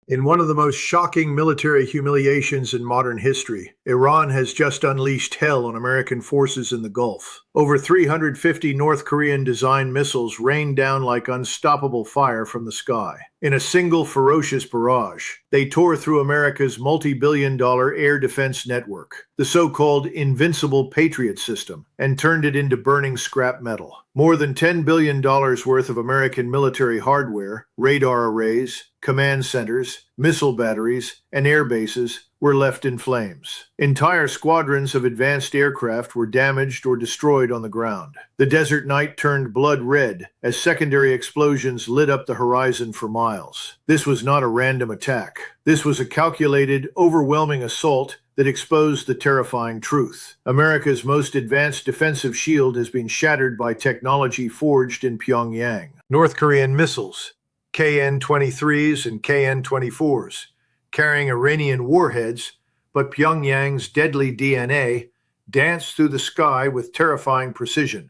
In one of the most shocking military humiliations in modern history, Iran has just unleashed hell on American forces in the Gulf. Over 350 North Korean-designed missiles rained down like unstoppable fire from the sky. In a single ferocious barrage, they tore through America's multi-billion-dollar air defense network, the so-called invincible Patriot system, and turned it into burning scrap metal. More than $10 billion worth of American military hardware, radar arrays, command centers, missile batteries, and air bases were left in flames. Entire squadrons of advanced aircraft were damaged or destroyed on the ground. The desert night turned blood red as secondary explosions lit up the horizon for miles. This was not a random attack. This was a calculated, overwhelming assault that exposed the terrifying truth. America's most advanced defensive shield has been shattered by technology forged in Pyongyang. North Korean missiles, KN-23s and KN-24s, carrying Iranian warheads, but Pyongyang's deadly DNA danced through the sky with terrifying precision.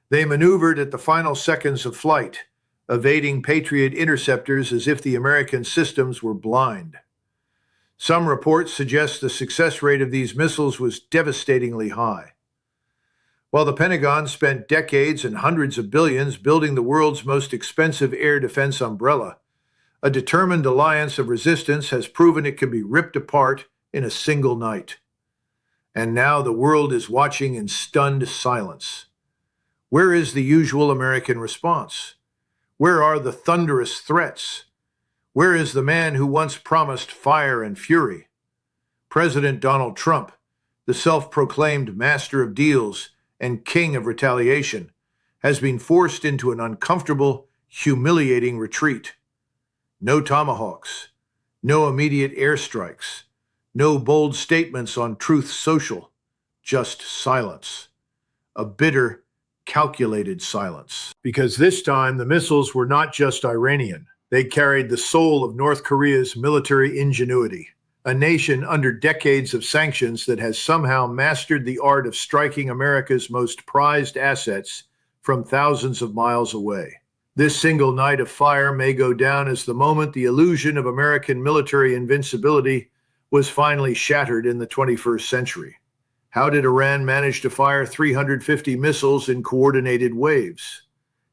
They maneuvered at the final seconds of flight, evading Patriot interceptors as if the American systems were blind. Some reports suggest the success rate of these missiles was devastatingly high. While the Pentagon spent decades and hundreds of billions building the world's most expensive air defense umbrella, a determined alliance of resistance has proven it can be ripped apart in a single night. And now the world is watching in stunned silence. Where is the usual American response? Where are the thunderous threats? Where is the man who once promised fire and fury? President Donald Trump, the self-proclaimed master of deals and king of retaliation, has been forced into an uncomfortable, humiliating retreat. No tomahawks, no immediate airstrikes, no bold statements on Truth Social, just silence. A bitter, calculated silence. Because this time the missiles were not just Iranian. They carried the soul of North Korea's military ingenuity, a nation under decades of sanctions that has somehow mastered the art of striking America's most prized assets from thousands of miles away. This single night of fire may go down as the moment the illusion of American military invincibility was finally shattered in the 21st century. How did Iran manage to fire 350 missiles in coordinated waves?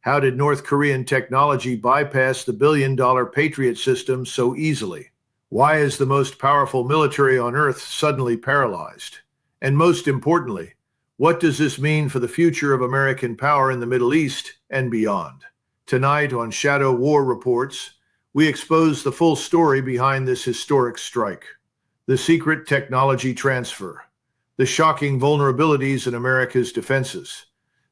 How did North Korean technology bypass the billion-dollar Patriot system so easily? Why is the most powerful military on Earth suddenly paralyzed? And most importantly, what does this mean for the future of American power in the Middle East and beyond? Tonight on Shadow War Reports, we expose the full story behind this historic strike. The secret technology transfer, the shocking vulnerabilities in America's defenses,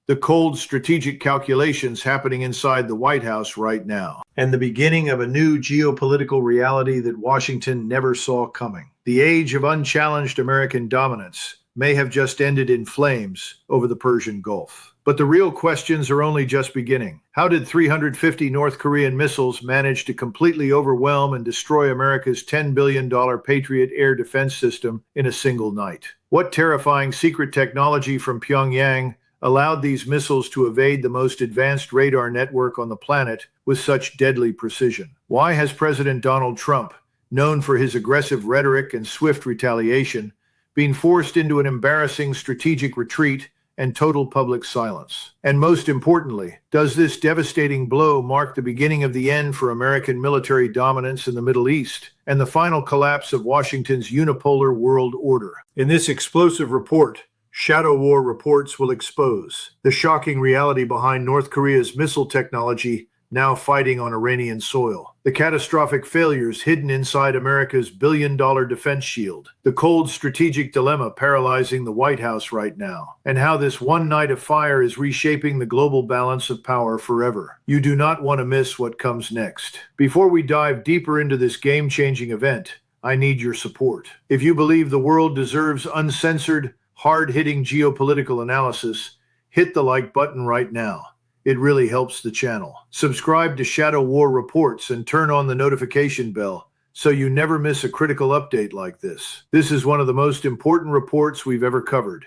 the cold strategic calculations happening inside the White House right now, and the beginning of a new geopolitical reality that Washington never saw coming. The age of unchallenged American dominance may have just ended in flames over the Persian Gulf. But the real questions are only just beginning. How did 350 North Korean missiles manage to completely overwhelm and destroy America's $10 billion Patriot air defense system in a single night? What terrifying secret technology from Pyongyang allowed these missiles to evade the most advanced radar network on the planet with such deadly precision? Why has President Donald Trump, known for his aggressive rhetoric and swift retaliation, been forced into an embarrassing strategic retreat and total public silence? And most importantly, does this devastating blow mark the beginning of the end for American military dominance in the Middle East and the final collapse of Washington's unipolar world order? In this explosive report, Shadow War Reports will expose the shocking reality behind North Korea's missile technology now fighting on Iranian soil, the catastrophic failures hidden inside America's billion-dollar defense shield, the cold strategic dilemma paralyzing the White House right now, and how this one night of fire is reshaping the global balance of power forever. You do not want to miss what comes next. Before we dive deeper into this game-changing event, I need your support. If you believe the world deserves uncensored, hard-hitting geopolitical analysis, hit the like button right now. It really helps the channel. Subscribe to Shadow War Reports and turn on the notification bell so you never miss a critical update like this. This is one of the most important reports we've ever covered,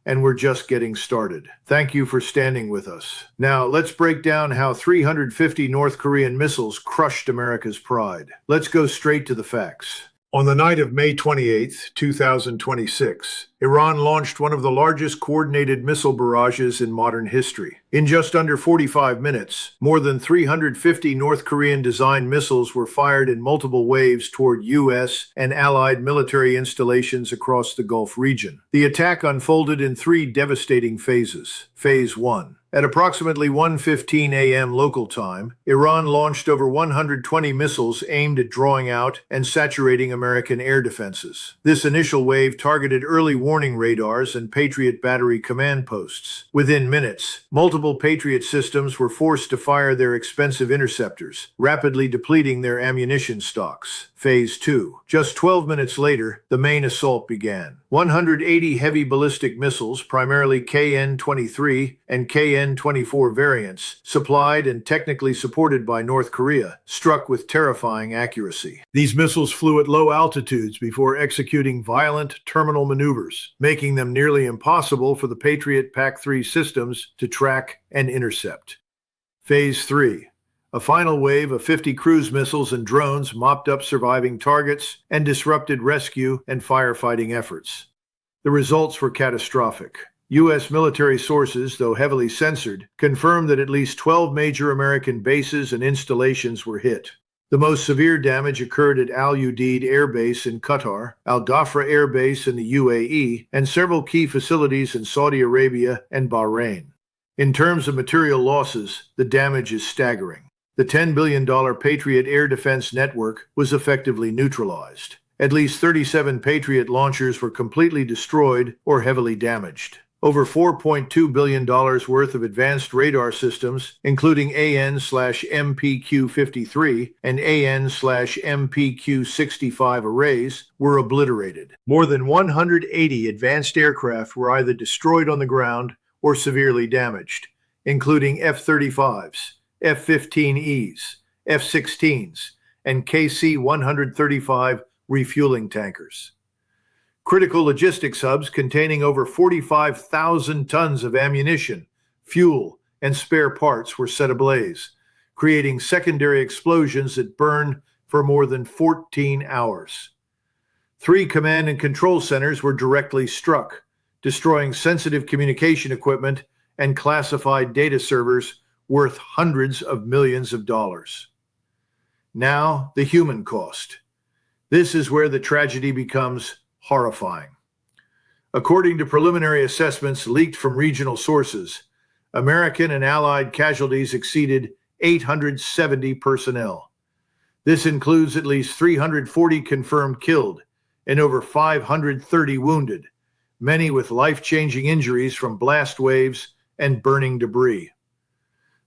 and we're just getting started. Thank you for standing with us. Now, let's break down how 350 North Korean missiles crushed America's pride. Let's go straight to the facts. On the night of May 28, 2026, Iran launched one of the largest coordinated missile barrages in modern history. In just under 45 minutes, more than 350 North Korean-designed missiles were fired in multiple waves toward U.S. and allied military installations across the Gulf region. The attack unfolded in three devastating phases. Phase 1. At approximately 1:15 a.m. local time, Iran launched over 120 missiles aimed at drawing out and saturating American air defenses. This initial wave targeted early warning radars and Patriot battery command posts. Within minutes, multiple Patriot systems were forced to fire their expensive interceptors, rapidly depleting their ammunition stocks. Phase 2. Just 12 minutes later, the main assault began. 180 heavy ballistic missiles, primarily KN-23 and KN-24 variants, supplied and technically supported by North Korea, struck with terrifying accuracy. These missiles flew at low altitudes before executing violent terminal maneuvers, making them nearly impossible for the Patriot PAC-3 systems to track and intercept. Phase 3. A final wave of 50 cruise missiles and drones mopped up surviving targets and disrupted rescue and firefighting efforts. The results were catastrophic. U.S. military sources, though heavily censored, confirmed that at least 12 major American bases and installations were hit. The most severe damage occurred at Al Udeid Air Base in Qatar, Al Dhafra Air Base in the UAE, and several key facilities in Saudi Arabia and Bahrain. In terms of material losses, the damage is staggering. The $10 billion Patriot air defense network was effectively neutralized. At least 37 Patriot launchers were completely destroyed or heavily damaged. Over $4.2 billion worth of advanced radar systems, including AN/MPQ-53 and AN/MPQ-65 arrays, were obliterated. More than 180 advanced aircraft were either destroyed on the ground or severely damaged, including F-35s, F-15Es, F-16s, and KC-135 refueling tankers. Critical logistics hubs containing over 45,000 tons of ammunition, fuel, and spare parts were set ablaze, creating secondary explosions that burned for more than 14 hours. 3 command and control centers were directly struck, destroying sensitive communication equipment and classified data servers worth hundreds of millions of dollars. Now, the human cost. This is where the tragedy becomes horrifying. According to preliminary assessments leaked from regional sources, American and Allied casualties exceeded 870 personnel. This includes at least 340 confirmed killed and over 530 wounded, many with life-changing injuries from blast waves and burning debris.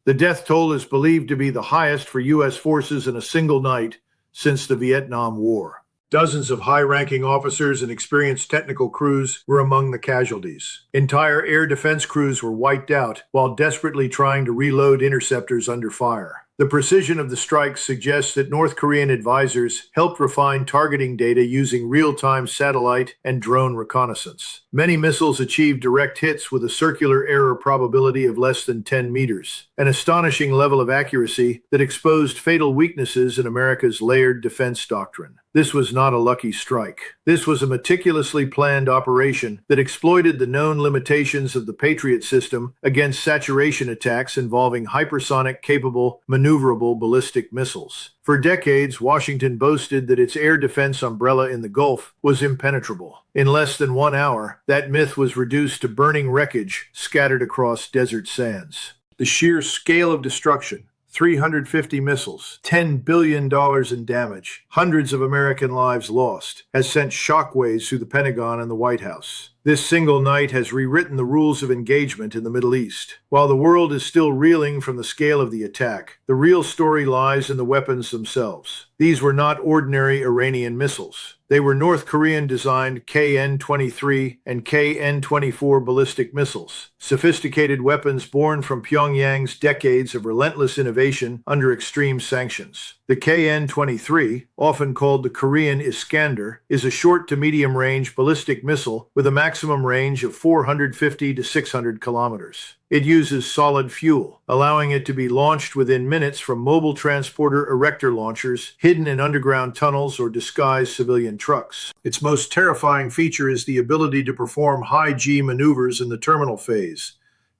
The death toll is believed to be the highest for U.S. forces in a single night since the Vietnam War. Dozens of high-ranking officers and experienced technical crews were among the casualties. Entire air defense crews were wiped out while desperately trying to reload interceptors under fire. The precision of the strikes suggests that North Korean advisors helped refine targeting data using real-time satellite and drone reconnaissance. Many missiles achieved direct hits with a circular error probability of less than 10 meters, an astonishing level of accuracy that exposed fatal weaknesses in America's layered defense doctrine. This was not a lucky strike. This was a meticulously planned operation that exploited the known limitations of the Patriot system against saturation attacks involving hypersonic-capable, maneuverable ballistic missiles. For decades, Washington boasted that its air defense umbrella in the Gulf was impenetrable. In less than 1 hour, that myth was reduced to burning wreckage scattered across desert sands. The sheer scale of destruction, 350 missiles, $10 billion in damage, hundreds of American lives lost, has sent shockwaves through the Pentagon and the White House. This single night has rewritten the rules of engagement in the Middle East. While the world is still reeling from the scale of the attack, the real story lies in the weapons themselves. These were not ordinary Iranian missiles. They were North Korean-designed KN-23 and KN-24 ballistic missiles, sophisticated weapons born from Pyongyang's decades of relentless innovation under extreme sanctions. The KN-23, often called the Korean Iskander, is a short to medium-range ballistic missile with a maximum maximum range of 450 to 600 kilometers. It uses solid fuel, allowing it to be launched within minutes from mobile transporter erector launchers hidden in underground tunnels or disguised civilian trucks. Its most terrifying feature is the ability to perform high-G maneuvers in the terminal phase,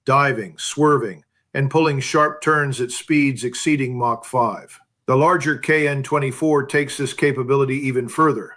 diving, swerving, and pulling sharp turns at speeds exceeding Mach 5. The larger KN-24 takes this capability even further.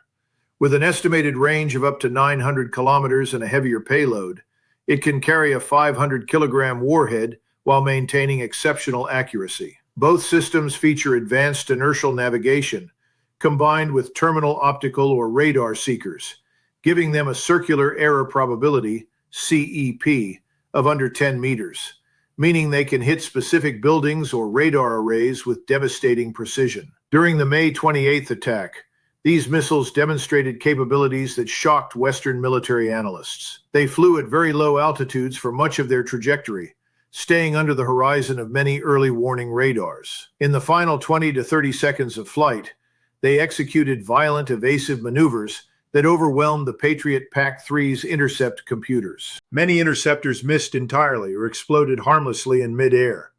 With an estimated range of up to 900 kilometers and a heavier payload, it can carry a 500-kilogram warhead while maintaining exceptional accuracy. Both systems feature advanced inertial navigation, combined with terminal optical or radar seekers, giving them a circular error probability, CEP, of under 10 meters, meaning they can hit specific buildings or radar arrays with devastating precision. During the May 28th attack, these missiles demonstrated capabilities that shocked Western military analysts. They flew at very low altitudes for much of their trajectory, staying under the horizon of many early warning radars. In the final 20 to 30 seconds of flight, they executed violent evasive maneuvers that overwhelmed the Patriot PAC-3's intercept computers. Many interceptors missed entirely or exploded harmlessly in mid-air.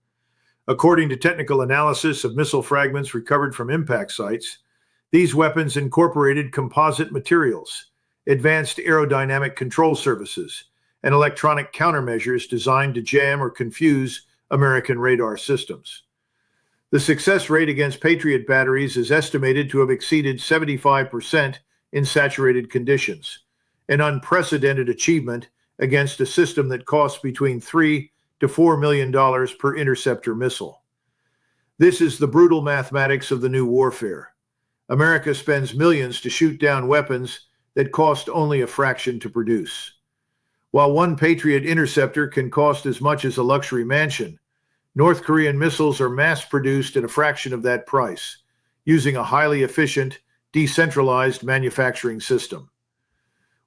According to technical analysis of missile fragments recovered from impact sites, these weapons incorporated composite materials, advanced aerodynamic control services, and electronic countermeasures designed to jam or confuse American radar systems. The success rate against Patriot batteries is estimated to have exceeded 75% in saturated conditions, an unprecedented achievement against a system that costs between $3 to $4 million per interceptor missile. This is the brutal mathematics of the new warfare. America spends millions to shoot down weapons that cost only a fraction to produce. While one Patriot interceptor can cost as much as a luxury mansion, North Korean missiles are mass-produced at a fraction of that price, using a highly efficient, decentralized manufacturing system.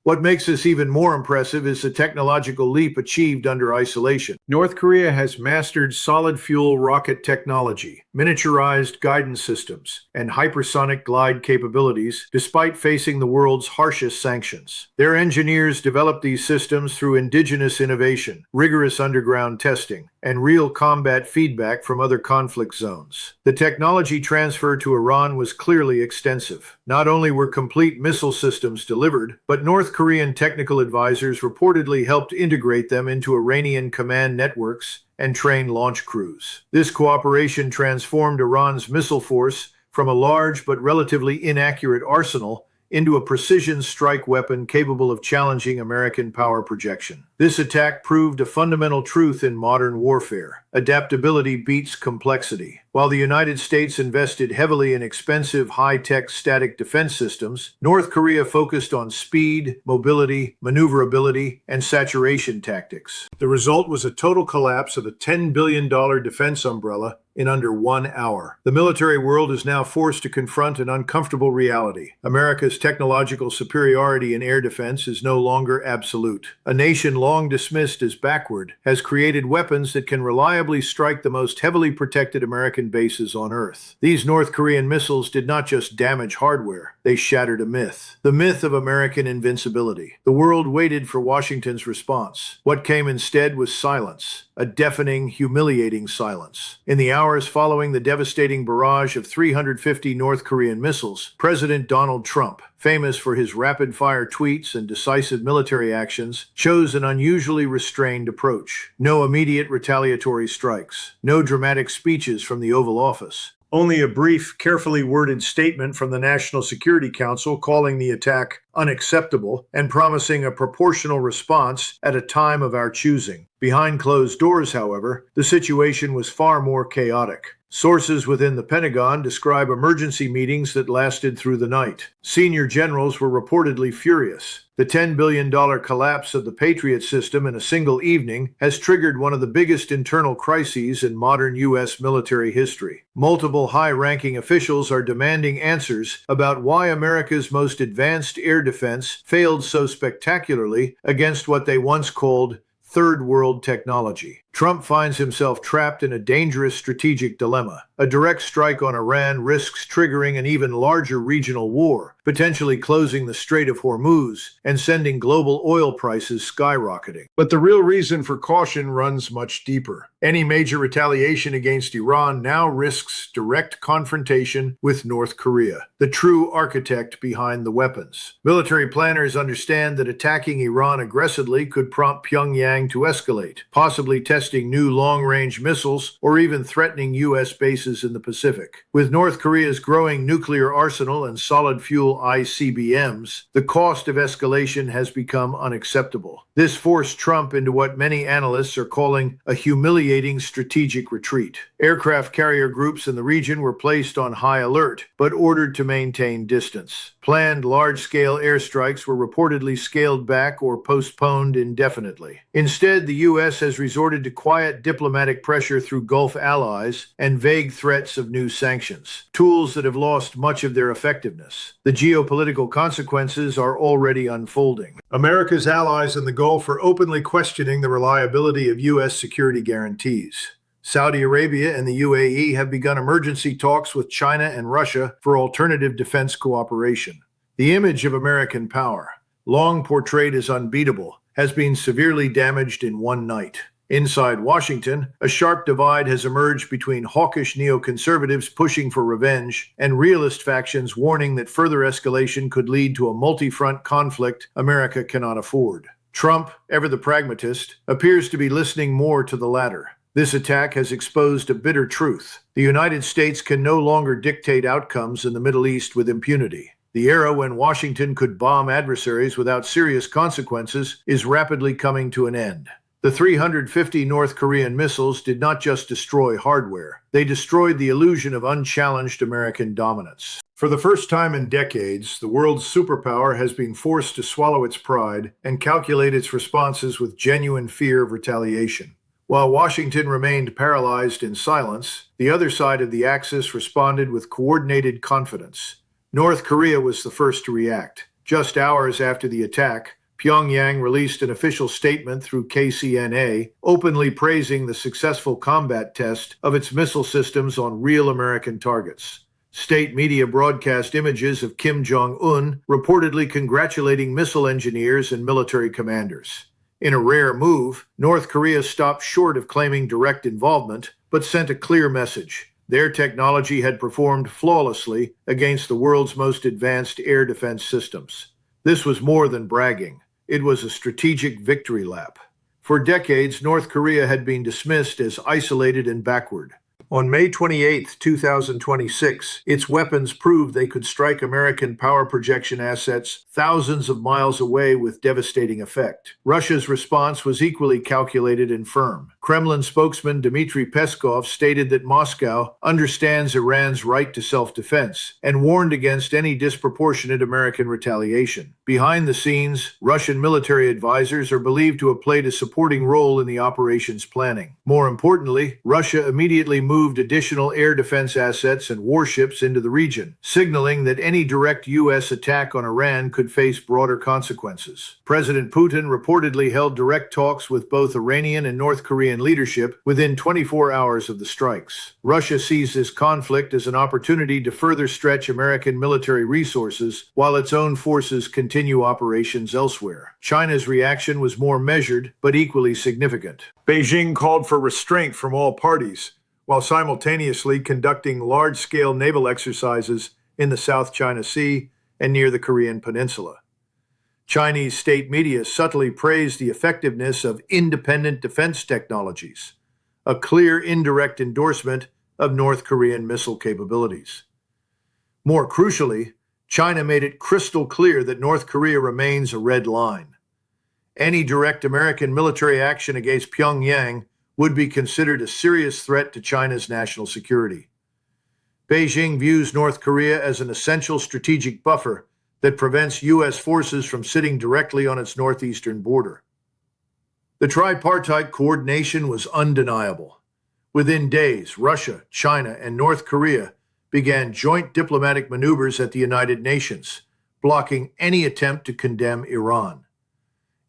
What makes this even more impressive is the technological leap achieved under isolation. North Korea has mastered solid fuel rocket technology, miniaturized guidance systems, and hypersonic glide capabilities despite facing the world's harshest sanctions. Their engineers developed these systems through indigenous innovation, rigorous underground testing, and real combat feedback from other conflict zones. The technology transfer to Iran was clearly extensive. Not only were complete missile systems delivered, but North Korean technical advisors reportedly helped integrate them into Iranian command networks and train launch crews. This cooperation transformed Iran's missile force from a large but relatively inaccurate arsenal into a precision strike weapon capable of challenging American power projection. This attack proved a fundamental truth in modern warfare. Adaptability beats complexity. While the United States invested heavily in expensive, high-tech static defense systems, North Korea focused on speed, mobility, maneuverability, and saturation tactics. The result was a total collapse of the $10 billion defense umbrella in under 1 hour. The military world is now forced to confront an uncomfortable reality. America's technological superiority in air defense is no longer absolute. A nation long dismissed as backward has created weapons that can reliably strike the most heavily protected American bases on Earth. These North Korean missiles did not just damage hardware, they shattered a myth. The myth of American invincibility. The world waited for Washington's response. What came instead was silence. A deafening, humiliating silence. In the hours following the devastating barrage of 350 North Korean missiles, President Donald Trump, famous for his rapid-fire tweets and decisive military actions, chose an unusually restrained approach. No immediate retaliatory strikes. No dramatic speeches from the Oval Office. Only a brief, carefully worded statement from the National Security Council calling the attack unacceptable and promising a proportional response at a time of our choosing. Behind closed doors, however, the situation was far more chaotic. Sources within the Pentagon describe emergency meetings that lasted through the night. Senior generals were reportedly furious. The $10 billion collapse of the Patriot system in a single evening has triggered one of the biggest internal crises in modern U.S. military history. Multiple high-ranking officials are demanding answers about why America's most advanced air defense failed so spectacularly against what they once called third world technology. Trump finds himself trapped in a dangerous strategic dilemma. A direct strike on Iran risks triggering an even larger regional war, potentially closing the Strait of Hormuz and sending global oil prices skyrocketing. But the real reason for caution runs much deeper. Any major retaliation against Iran now risks direct confrontation with North Korea, the true architect behind the weapons. Military planners understand that attacking Iran aggressively could prompt Pyongyang to escalate, possibly testing new long-range missiles or even threatening U.S. bases in the Pacific. With North Korea's growing nuclear arsenal and solid-fuel ICBMs, the cost of escalation has become unacceptable. This forced Trump into what many analysts are calling a humiliating strategic retreat. Aircraft carrier groups in the region were placed on high alert, but ordered to maintain distance. Planned large-scale airstrikes were reportedly scaled back or postponed indefinitely. Instead, the U.S. has resorted to quiet diplomatic pressure through Gulf allies and vague threats of new sanctions, tools that have lost much of their effectiveness. The geopolitical consequences are already unfolding. America's allies in the Gulf are openly questioning the reliability of U.S. security guarantees. Saudi Arabia and the UAE have begun emergency talks with China and Russia for alternative defense cooperation. The image of American power, long portrayed as unbeatable, has been severely damaged in one night. Inside Washington, a sharp divide has emerged between hawkish neoconservatives pushing for revenge and realist factions warning that further escalation could lead to a multi-front conflict America cannot afford. Trump, ever the pragmatist, appears to be listening more to the latter. This attack has exposed a bitter truth. The United States can no longer dictate outcomes in the Middle East with impunity. The era when Washington could bomb adversaries without serious consequences is rapidly coming to an end. The 350 North Korean missiles did not just destroy hardware. They destroyed the illusion of unchallenged American dominance. For the first time in decades, the world's superpower has been forced to swallow its pride and calculate its responses with genuine fear of retaliation. While Washington remained paralyzed in silence, the other side of the axis responded with coordinated confidence. North Korea was the first to react. Just hours after the attack, Pyongyang released an official statement through KCNA, openly praising the successful combat test of its missile systems on real American targets. State media broadcast images of Kim Jong-un reportedly congratulating missile engineers and military commanders. In a rare move, North Korea stopped short of claiming direct involvement, but sent a clear message. Their technology had performed flawlessly against the world's most advanced air defense systems. This was more than bragging. It was a strategic victory lap. For decades, North Korea had been dismissed as isolated and backward. On May 28, 2026, its weapons proved they could strike American power projection assets thousands of miles away with devastating effect. Russia's response was equally calculated and firm. Kremlin spokesman Dmitry Peskov stated that Moscow understands Iran's right to self-defense and warned against any disproportionate American retaliation. Behind the scenes, Russian military advisors are believed to have played a supporting role in the operation's planning. More importantly, Russia immediately moved additional air defense assets and warships into the region, signaling that any direct U.S. attack on Iran could face broader consequences. President Putin reportedly held direct talks with both Iranian and North Korean leadership within 24 hours of the strikes. Russia sees this conflict as an opportunity to further stretch American military resources while its own forces continue operations elsewhere. China's reaction was more measured, but equally significant. Beijing called for restraint from all parties, while simultaneously conducting large-scale naval exercises in the South China Sea and near the Korean Peninsula. Chinese state media subtly praised the effectiveness of independent defense technologies, a clear indirect endorsement of North Korean missile capabilities. More crucially, China made it crystal clear that North Korea remains a red line. Any direct American military action against Pyongyang would be considered a serious threat to China's national security. Beijing views North Korea as an essential strategic buffer that prevents U.S. forces from sitting directly on its northeastern border. The tripartite coordination was undeniable. Within days, Russia, China, and North Korea began joint diplomatic maneuvers at the United Nations, blocking any attempt to condemn Iran.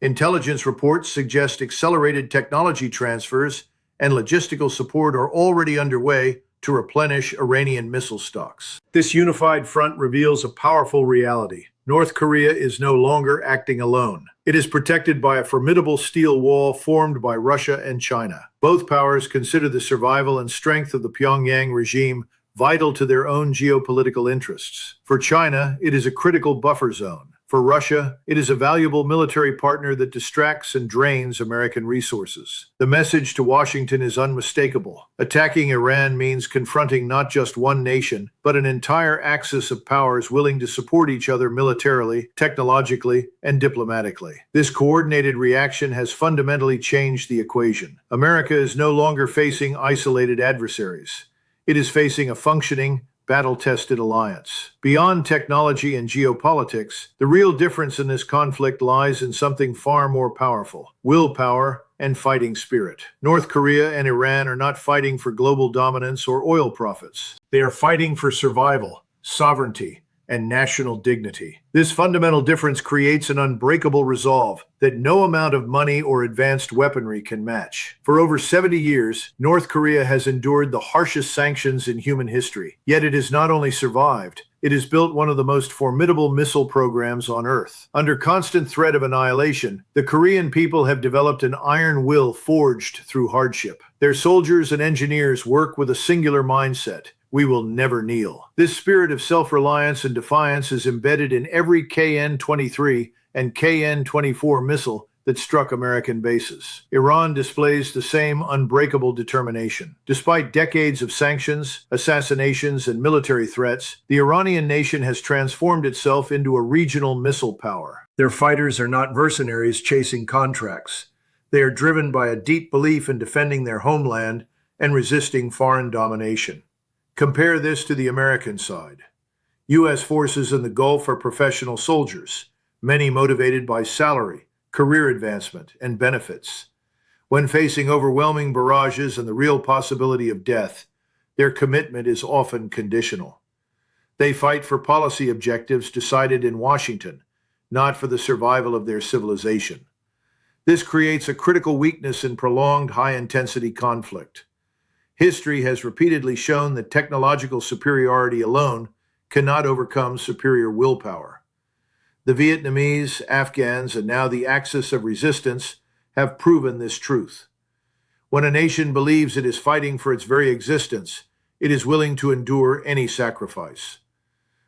Intelligence reports suggest accelerated technology transfers and logistical support are already underway to replenish Iranian missile stocks. This unified front reveals a powerful reality. North Korea is no longer acting alone. It is protected by a formidable steel wall formed by Russia and China. Both powers consider the survival and strength of the Pyongyang regime vital to their own geopolitical interests. For China, it is a critical buffer zone. For Russia, it is a valuable military partner that distracts and drains American resources. The message to Washington is unmistakable. Attacking Iran means confronting not just one nation, but an entire axis of powers willing to support each other militarily, technologically, and diplomatically. This coordinated reaction has fundamentally changed the equation. America is no longer facing isolated adversaries. It is facing a functioning, battle-tested alliance. Beyond technology and geopolitics, the real difference in this conflict lies in something far more powerful: willpower and fighting spirit. North Korea and Iran are not fighting for global dominance or oil profits. They are fighting for survival, sovereignty, and national dignity. This fundamental difference creates an unbreakable resolve that no amount of money or advanced weaponry can match. For over 70 years, North Korea has endured the harshest sanctions in human history. Yet it has not only survived, it has built one of the most formidable missile programs on Earth. Under constant threat of annihilation, the Korean people have developed an iron will forged through hardship. Their soldiers and engineers work with a singular mindset: we will never kneel. This spirit of self-reliance and defiance is embedded in every KN-23 and KN-24 missile that struck American bases. Iran displays the same unbreakable determination. Despite decades of sanctions, assassinations, and military threats, the Iranian nation has transformed itself into a regional missile power. Their fighters are not mercenaries chasing contracts. They are driven by a deep belief in defending their homeland and resisting foreign domination. Compare this to the American side. U.S. forces in the Gulf are professional soldiers, many motivated by salary, career advancement, and benefits. When facing overwhelming barrages and the real possibility of death, their commitment is often conditional. They fight for policy objectives decided in Washington, not for the survival of their civilization. This creates a critical weakness in prolonged high-intensity conflict. History has repeatedly shown that technological superiority alone cannot overcome superior willpower. The Vietnamese, Afghans, and now the Axis of Resistance have proven this truth. When a nation believes it is fighting for its very existence, it is willing to endure any sacrifice.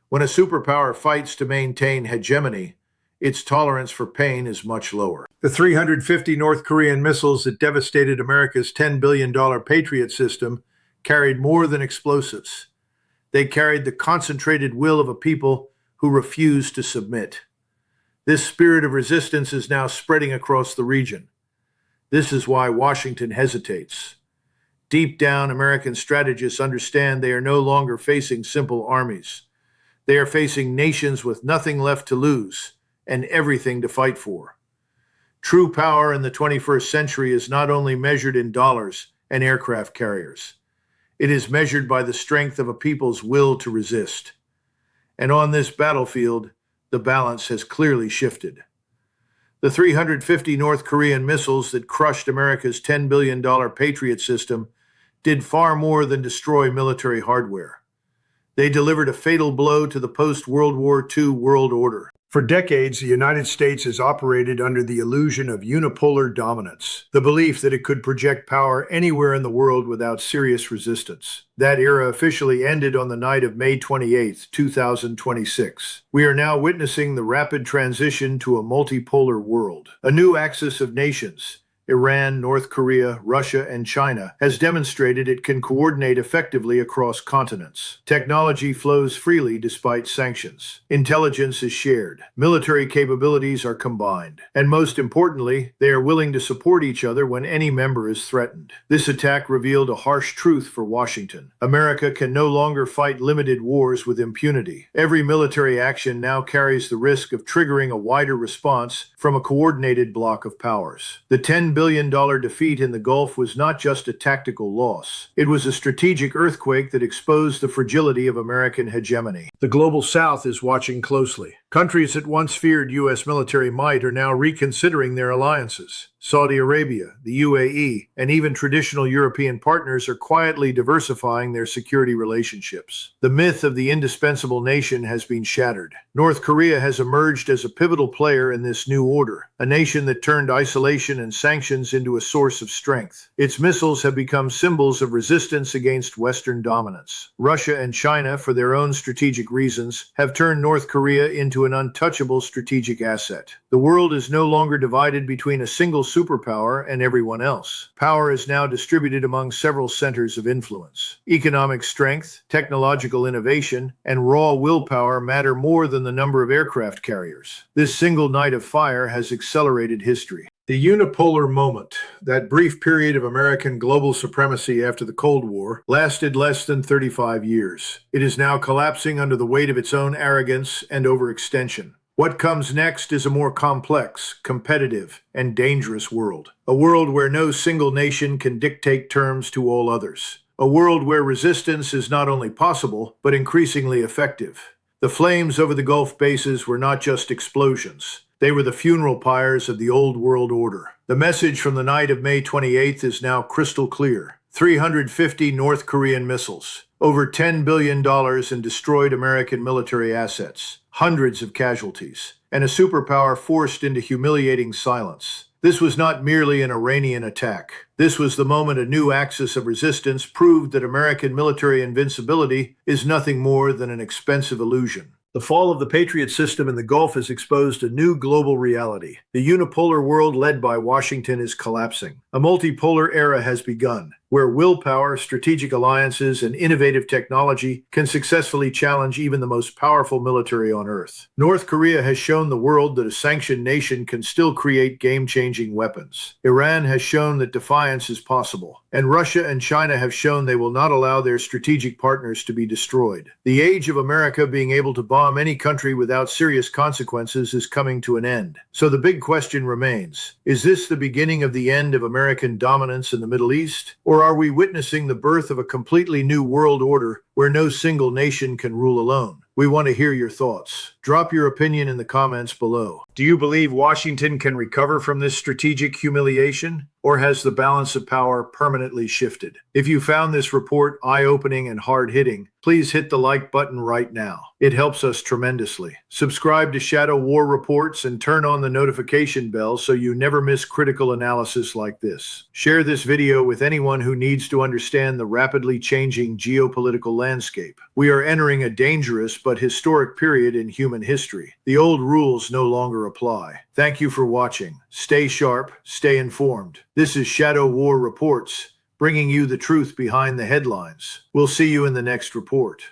When a superpower fights to maintain hegemony, its tolerance for pain is much lower. The 350 North Korean missiles that devastated America's $10 billion Patriot system carried more than explosives. They carried the concentrated will of a people who refused to submit. This spirit of resistance is now spreading across the region. This is why Washington hesitates. Deep down, American strategists understand they are no longer facing simple armies. They are facing nations with nothing left to lose and everything to fight for. True power in the 21st century is not only measured in dollars and aircraft carriers. It is measured by the strength of a people's will to resist. And on this battlefield, the balance has clearly shifted. The 350 North Korean missiles that crushed America's $10 billion Patriot system did far more than destroy military hardware. They delivered a fatal blow to the post-World War II world order. For decades, the United States has operated under the illusion of unipolar dominance, the belief that it could project power anywhere in the world without serious resistance. That era officially ended on the night of May 28, 2026. We are now witnessing the rapid transition to a multipolar world. A new axis of nations, Iran, North Korea, Russia, and China, has demonstrated it can coordinate effectively across continents. Technology flows freely despite sanctions. Intelligence is shared. Military capabilities are combined. And most importantly, they are willing to support each other when any member is threatened. This attack revealed a harsh truth for Washington. America can no longer fight limited wars with impunity. Every military action now carries the risk of triggering a wider response from a coordinated bloc of powers. The $10 billion defeat in the Gulf was not just a tactical loss. It was a strategic earthquake that exposed the fragility of American hegemony. The global South is watching closely. Countries that once feared U.S. military might are now reconsidering their alliances. Saudi Arabia, the UAE, and even traditional European partners are quietly diversifying their security relationships. The myth of the indispensable nation has been shattered. North Korea has emerged as a pivotal player in this new order, a nation that turned isolation and sanctions into a source of strength. Its missiles have become symbols of resistance against Western dominance. Russia and China, for their own strategic reasons, have turned North Korea into an untouchable strategic asset. The world is no longer divided between a single superpower and everyone else. Power is now distributed among several centers of influence. Economic strength, technological innovation, and raw willpower matter more than the number of aircraft carriers. This single night of fire has accelerated history. The unipolar moment, that brief period of American global supremacy after the Cold War, lasted less than 35 years. It is now collapsing under the weight of its own arrogance and overextension. What comes next is a more complex, competitive, and dangerous world. A world where no single nation can dictate terms to all others. A world where resistance is not only possible, but increasingly effective. The flames over the Gulf bases were not just explosions. They were the funeral pyres of the old world order. The message from the night of May 28th is now crystal clear. 350 North Korean missiles, over $10 billion in destroyed American military assets, hundreds of casualties, and a superpower forced into humiliating silence. This was not merely an Iranian attack. This was the moment a new axis of resistance proved that American military invincibility is nothing more than an expensive illusion. The fall of the Patriot system in the Gulf has exposed a new global reality. The unipolar world led by Washington is collapsing. A multipolar era has begun, where willpower, strategic alliances, and innovative technology can successfully challenge even the most powerful military on Earth. North Korea has shown the world that a sanctioned nation can still create game-changing weapons. Iran has shown that defiance is possible. And Russia and China have shown they will not allow their strategic partners to be destroyed. The age of America being able to bomb any country without serious consequences is coming to an end. So the big question remains, is this the beginning of the end of American dominance in the Middle East? Or are we witnessing the birth of a completely new world order where no single nation can rule alone? We want to hear your thoughts. Drop your opinion in the comments below. Do you believe Washington can recover from this strategic humiliation? Or has the balance of power permanently shifted? If you found this report eye-opening and hard-hitting, please hit the like button right now. It helps us tremendously. Subscribe to Shadow War Reports and turn on the notification bell so you never miss critical analysis like this. Share this video with anyone who needs to understand the rapidly changing geopolitical landscape. We are entering a dangerous but historic period in human history. The old rules no longer apply. Thank you for watching. Stay sharp, stay informed. This is Shadow War Reports, bringing you the truth behind the headlines. We'll see you in the next report.